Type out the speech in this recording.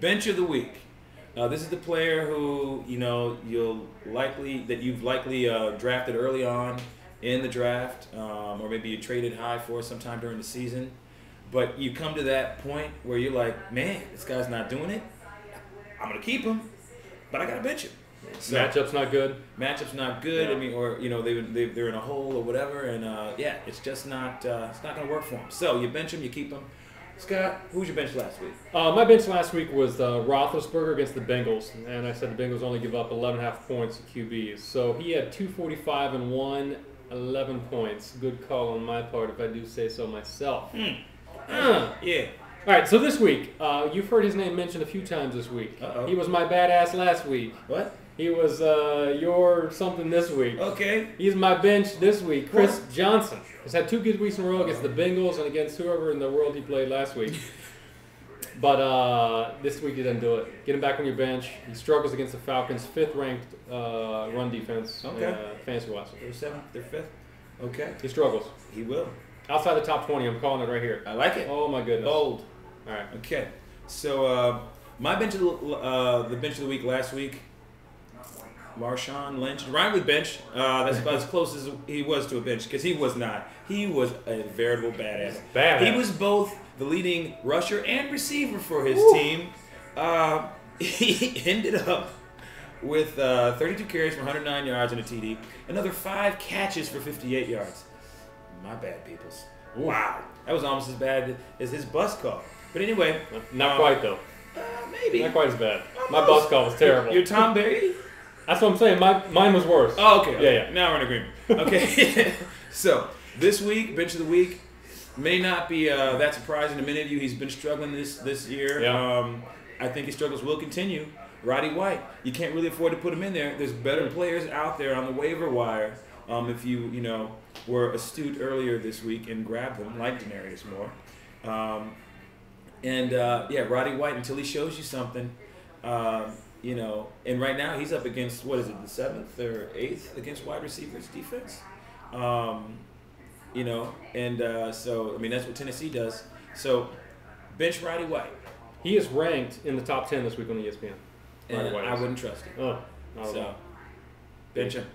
bench of the week. This is the player who you've likely drafted early on in the draft, or maybe you traded high for sometime during the season. But you come to that point where you're like, man, this guy's not doing it. I'm gonna keep him, but I gotta bench him. So, matchup's not good. Matchup's not good. Yeah. I mean, or they're in a hole or whatever, and it's just not it's not gonna work for him. So you bench him, you keep him. Scott, who was your bench last week? My bench last week was Roethlisberger against the Bengals, and I said the Bengals only give up 11.5 points to QBs. So he had 245 and 11 points. Good call on my part, if I do say so myself. Yeah. All right, so this week, you've heard his name mentioned a few times this week. Uh-oh. He was my badass last week. What? He was your something this week. Okay. He's my bench this week. Chris Johnson. He's had 2 good weeks in a row against the Bengals and against whoever in the world he played last week. But this week he didn't do it. Get him back on your bench. He struggles against the Falcons' 5th-ranked run defense. Okay. Fantasy-wise. They're 7th. They're 5th. Okay. He struggles. He will. Outside the top 20, I'm calling it right here. I like it. Oh my goodness. Bold. All right. Okay. So my bench of the bench of the week last week. Marshawn Lynch. Ryan with bench. That's about as close as he was to a bench because he was not. He was a veritable badass. He was both the leading rusher and receiver for his team. He ended up with 32 carries for 109 yards and a TD. Another 5 catches for 58 yards. My bad, peoples. Wow. That was almost as bad as his bus call. But anyway. Not quite, though. Maybe. Not quite as bad. My bus call was terrible. Your Tom Brady? That's what I'm saying. Mine was worse. Oh, okay. Yeah. Now we're in agreement. Okay. So, this week, bench of the week, may not be that surprising to many of you. He's been struggling this year. Yeah. I think his struggles will continue. Roddy White, you can't really afford to put him in there. There's better players out there on the waiver wire. If you were astute earlier this week and grabbed him, like Denarius Moore. Roddy White, until he shows you something, and right now he's up against, what is it, the 7th or 8th against wide receivers defense? So, I mean, that's what Tennessee does. So, bench Roddy White. He is ranked in the top 10 this week on ESPN. And I wouldn't trust him. Oh, no. So, bench him.